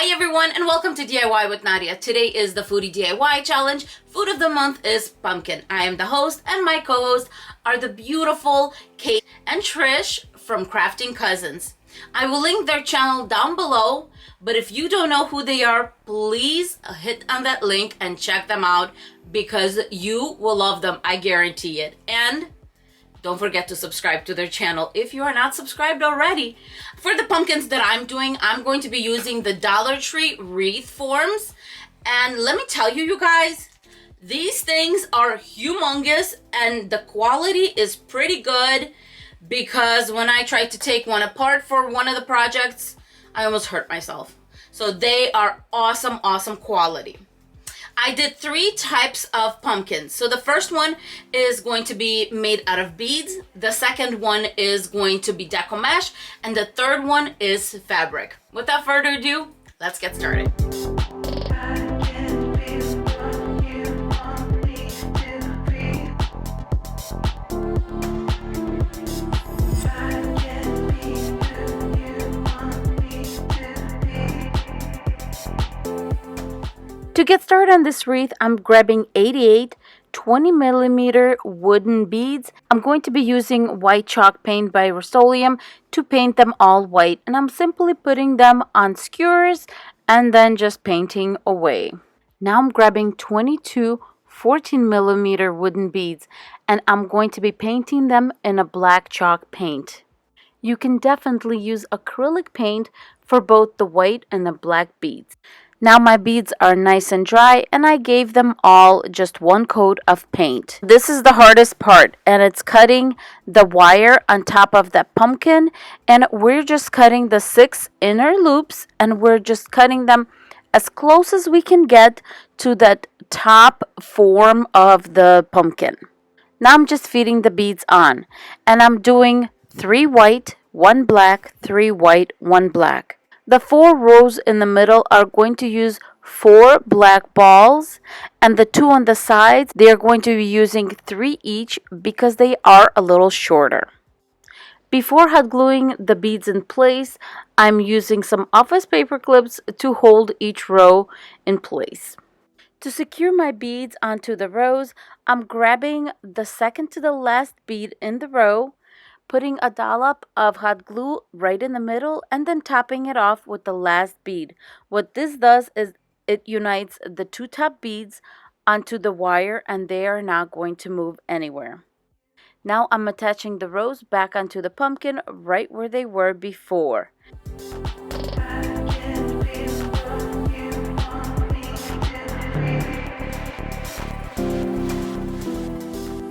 Hi everyone and welcome to DIY with Nadia. Today is the Foodie DIY Challenge. Food of the month is pumpkin. I am the host and my co-host are the beautiful Kate and Trish from Crafting Cousins. I will link their channel down below, but if you don't know who they are, please hit on that link and check them out because you will love them, I guarantee it. And don't forget to subscribe to their channel if you are not subscribed already. For the pumpkins that I'm doing, I'm going to be using the Dollar Tree Wreath forms. And let me tell you, you guys, these things are humongous and the quality is pretty good because when I tried to take one apart for one of the projects, I almost hurt myself. So they are awesome, awesome quality. I did 3 types of pumpkins. So the first one is going to be made out of beads. The second one is going to be Deco mesh. And the third one is fabric. Without further ado, let's get started. To get started on this wreath, I'm grabbing 88 20mm wooden beads. I'm going to be using white chalk paint by Rust-Oleum to paint them all white, and I'm simply putting them on skewers and then just painting away. Now I'm grabbing 22 14mm wooden beads and I'm going to be painting them in a black chalk paint. You can definitely use acrylic paint for both the white and the black beads. Now my beads are nice and dry and I gave them all just one coat of paint. This is the hardest part and it's cutting the wire on top of that pumpkin, and we're just cutting the 6 inner loops and we're just cutting them as close as we can get to that top form of the pumpkin. Now I'm just feeding the beads on and I'm doing 3 white, 1 black, 3 white, 1 black. The 4 rows in the middle are going to use 4 black balls, and the 2 on the sides, they are going to be using 3 each because they are a little shorter. Before hot gluing the beads in place, I'm using some office paper clips to hold each row in place. To secure my beads onto the rows, I'm grabbing the second to the last bead in the row, putting a dollop of hot glue right in the middle and then topping it off with the last bead. What this does is it unites the 2 top beads onto the wire and they are not going to move anywhere. Now I'm attaching the rows back onto the pumpkin right where they were before.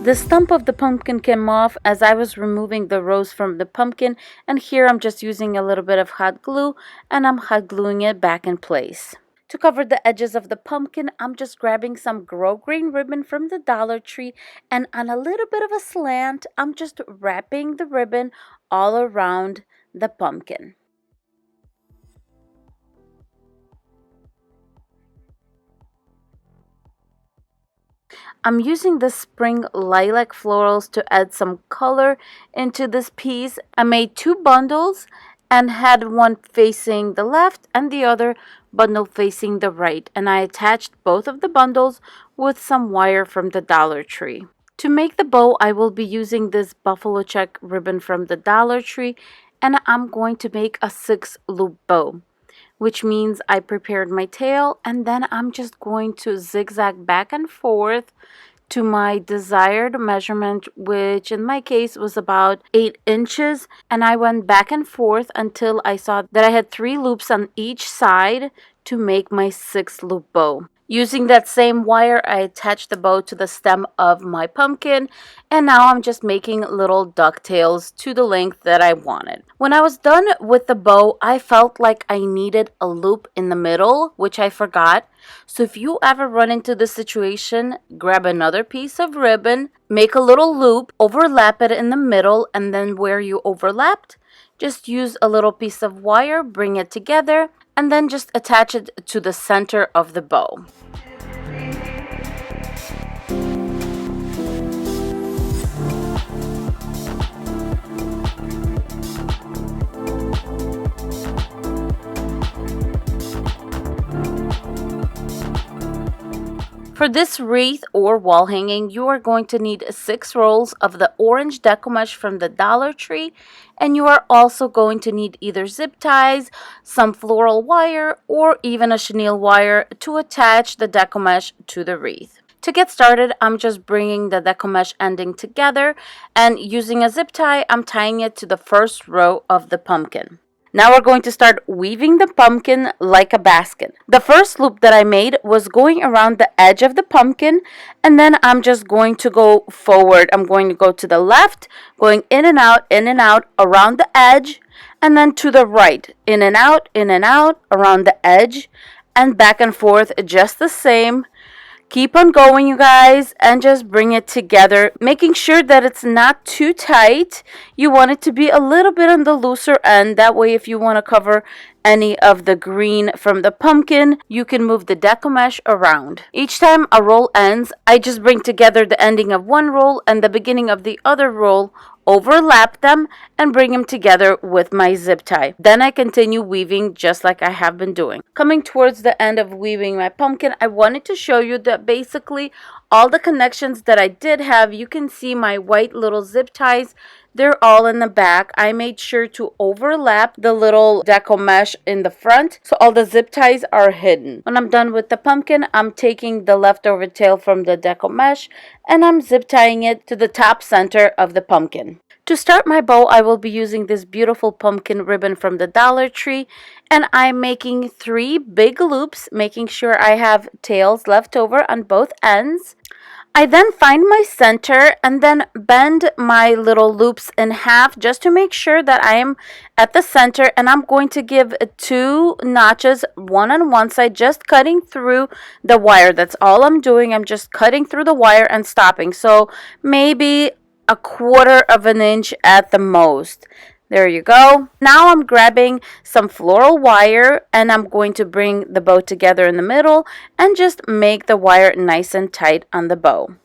The stump of the pumpkin came off as I was removing the rows from the pumpkin, and here I'm just using a little bit of hot glue and I'm hot gluing it back in place. To cover the edges of the pumpkin, I'm just grabbing some grosgrain ribbon from the Dollar Tree, and on a little bit of a slant, I'm just wrapping the ribbon all around the pumpkin. I'm using the spring lilac florals to add some color into this piece. I made 2 bundles and had one facing the left and the other bundle facing the right. And I attached both of the bundles with some wire from the Dollar Tree. To make the bow, I will be using this buffalo check ribbon from the Dollar Tree, and I'm going to make a 6-loop bow, which means I prepared my tail and then I'm just going to zigzag back and forth to my desired measurement, which in my case was about 8 inches, and I went back and forth until I saw that I had 3 loops on each side to make my 6-loop bow. Using that same wire, I attached the bow to the stem of my pumpkin, and now I'm just making little ducktails to the length that I wanted. When I was done with the bow, I felt like I needed a loop in the middle, which I forgot. So if you ever run into this situation, grab another piece of ribbon, make a little loop, overlap it in the middle, and then where you overlapped, just use a little piece of wire, bring it together, and then just attach it to the center of the bow. For this wreath or wall hanging, you are going to need 6 rolls of the orange Deco mesh from the Dollar Tree, and you are also going to need either zip ties, some floral wire, or even a chenille wire to attach the Deco mesh to the wreath. To get started, I'm just bringing the Deco mesh ending together, and using a zip tie, I'm tying it to the first row of the pumpkin. Now we're going to start weaving the pumpkin like a basket. The first loop that I made was going around the edge of the pumpkin, and then I'm just going to go forward. I'm going to go to the left, going in and out, around the edge, and then to the right, in and out, around the edge, and back and forth just the same. Keep on going, you guys, and just bring it together, making sure that it's not too tight. You want it to be a little bit on the looser end. That way, if you want to cover any of the green from the pumpkin, you can move the Deco mesh around. Each time a roll ends, I just bring together the ending of one roll and the beginning of the other roll, overlap them, and bring them together with my zip tie. Then I continue weaving just like I have been doing. Coming towards the end of weaving my pumpkin, I wanted to show you that basically all the connections that I did have, you can see my white little zip ties. They're all in the back. I made sure to overlap the little Deco mesh in the front, so all the zip ties are hidden. When I'm done with the pumpkin, I'm taking the leftover tail from the Deco mesh and I'm zip tying it to the top center of the pumpkin. To start my bow, I will be using this beautiful pumpkin ribbon from the Dollar Tree, and I'm making 3 big loops, making sure I have tails left over on both ends. I then find my center and then bend my little loops in half just to make sure that I am at the center, and I'm going to give 2 notches, one on one side, just cutting through the wire. That's all I'm doing. I'm just cutting through the wire and stopping. So maybe a 1/4 of an inch at the most. There you go. Now I'm grabbing some floral wire and I'm going to bring the bow together in the middle and just make the wire nice and tight on the bow.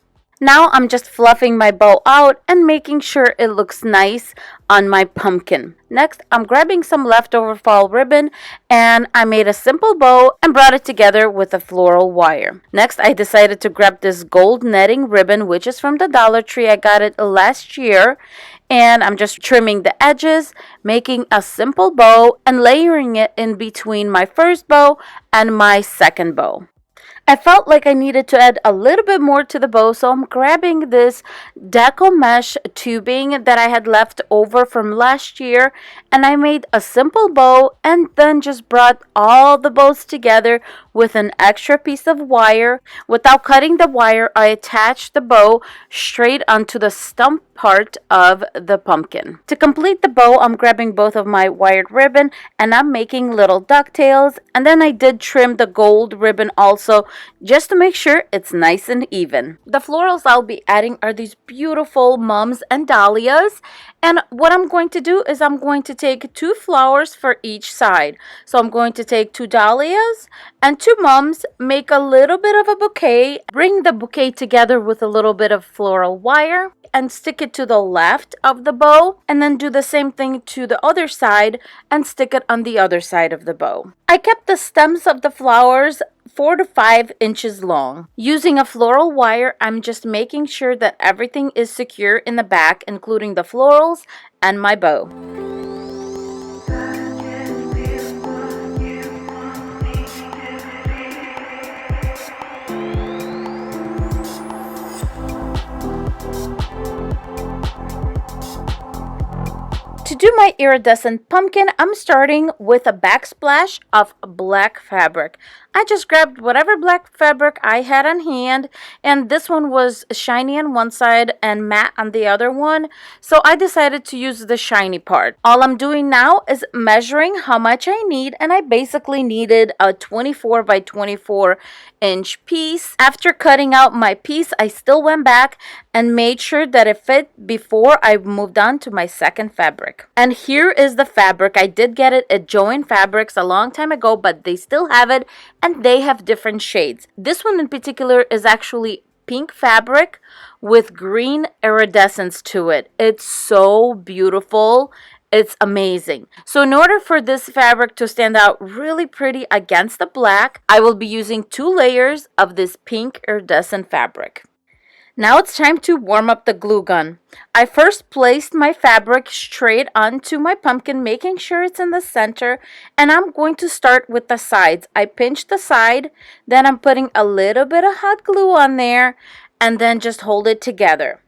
Now I'm just fluffing my bow out and making sure it looks nice on my pumpkin. Next, I'm grabbing some leftover fall ribbon and I made a simple bow and brought it together with a floral wire. Next, I decided to grab this gold netting ribbon, which is from the Dollar Tree. I got it last year, and I'm just trimming the edges, making a simple bow and layering it in between my first bow and my second bow. I felt like I needed to add a little bit more to the bow, so I'm grabbing this Deco mesh tubing that I had left over from last year, and I made a simple bow and then just brought all the bows together with an extra piece of wire. Without cutting the wire, I attached the bow straight onto the stump part of the pumpkin. To complete the bow, I'm grabbing both of my wired ribbon and I'm making little ducktails, and then I did trim the gold ribbon also just to make sure it's nice and even. The florals I'll be adding are these beautiful mums and dahlias, and what I'm going to do is I'm going to take 2 flowers for each side. So I'm going to take 2 dahlias and 2 mums, make a little bit of a bouquet, bring the bouquet together with a little bit of floral wire and stick it to the left of the bow, and then do the same thing to the other side and stick it on the other side of the bow. I kept the stems of the flowers 4 to 5 inches long. Using a floral wire, I'm just making sure that everything is secure in the back, including the florals and my bow. To do my iridescent pumpkin, I'm starting with a backsplash of black fabric. I just grabbed whatever black fabric I had on hand, and this one was shiny on one side and matte on the other one, so I decided to use the shiny part. All I'm doing now is measuring how much I need, and I basically needed a 24 by 24 inch piece. After cutting out my piece, I still went back and made sure that it fit before I moved on to my second fabric. And here is the fabric. I did get it at Joann Fabrics a long time ago, but they still have it and they have different shades. This one in particular is actually pink fabric with green iridescence to it. It's so beautiful It's amazing. So in order for this fabric to stand out really pretty against the black, I will be using 2 layers of this pink iridescent fabric. Now it's time to warm up the glue gun. I first placed my fabric straight onto my pumpkin, making sure it's in the center, and I'm going to start with the sides. I pinch the side, then I'm putting a little bit of hot glue on there, and then just hold it together.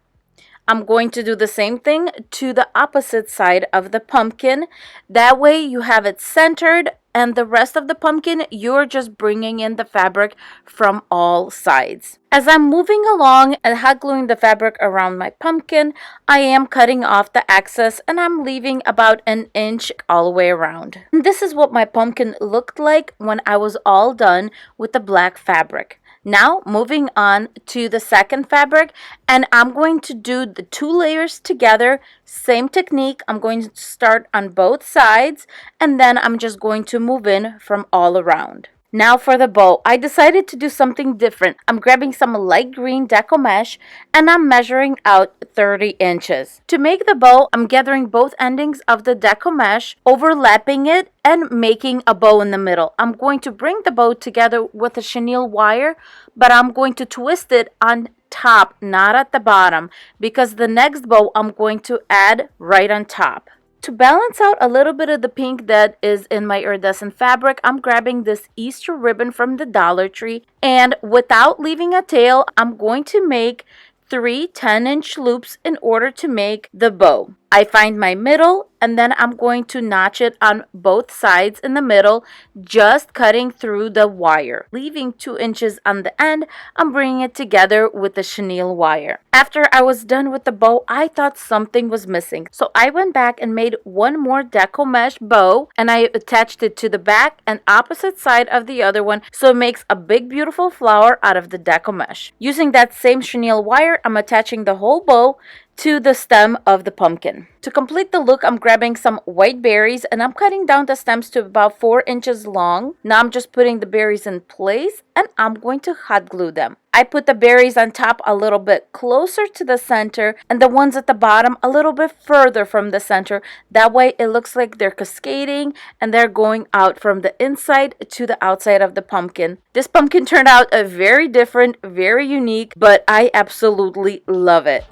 I'm going to do the same thing to the opposite side of the pumpkin. That way you have it centered, and the rest of the pumpkin, you're just bringing in the fabric from all sides. As I'm moving along and hot gluing the fabric around my pumpkin, I am cutting off the excess and I'm leaving about an inch all the way around. And this is what my pumpkin looked like when I was all done with the black fabric. Now moving on to the second fabric, and I'm going to do the 2 layers together. Same technique. I'm going to start on both sides, and then I'm just going to move in from all around. Now for the bow, I decided to do something different. I'm grabbing some light green Deco mesh and I'm measuring out 30 inches. To make the bow, I'm gathering both endings of the Deco mesh, overlapping it, and making a bow in the middle. I'm going to bring the bow together with a chenille wire, but I'm going to twist it on top, not at the bottom, because the next bow I'm going to add right on top. To balance out a little bit of the pink that is in my iridescent fabric, I'm grabbing this Easter ribbon from the Dollar Tree, and without leaving a tail, I'm going to make 3 10-inch loops in order to make the bow. I find my middle, and then I'm going to notch it on both sides in the middle, just cutting through the wire. Leaving 2 inches on the end, I'm bringing it together with the chenille wire. After I was done with the bow, I thought something was missing. So I went back and made one more Deco mesh bow, and I attached it to the back and opposite side of the other one, so it makes a big beautiful flower out of the Deco mesh. Using that same chenille wire, I'm attaching the whole bow to the stem of the pumpkin. To complete the look, I'm grabbing some white berries and I'm cutting down the stems to about 4 inches long. Now I'm just putting the berries in place and I'm going to hot glue them. I put the berries on top a little bit closer to the center and the ones at the bottom a little bit further from the center. That way it looks like they're cascading and they're going out from the inside to the outside of the pumpkin. This pumpkin turned out very different, very unique, but I absolutely love it.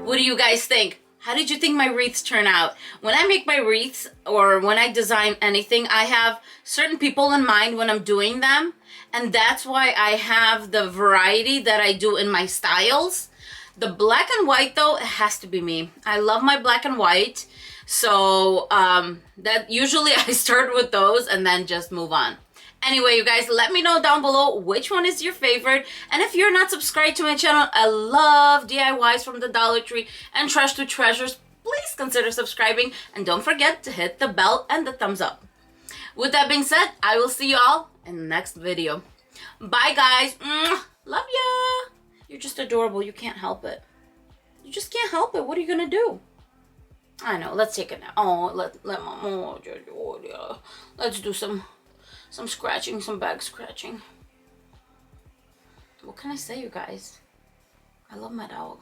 What do you guys think? How did you think my wreaths turn out? When I make my wreaths or when I design anything, I have certain people in mind when I'm doing them. And that's why I have the variety that I do in my styles. The black and white though, it has to be me. I love my black and white. So that usually I start with those and then just move on. Anyway, you guys, let me know down below which one is your favorite. And if you're not subscribed to my channel, I love DIYs from the Dollar Tree and Trash to Treasures. Please consider subscribing. And don't forget to hit the bell and the thumbs up. With that being said, I will see you all in the next video. Bye, guys. Love ya. You're just adorable. You can't help it. You just can't help it. What are you going to do? I know. Let's take it now. Oh, let's do some scratching, some back scratching. What can I say, you guys? I love my dog.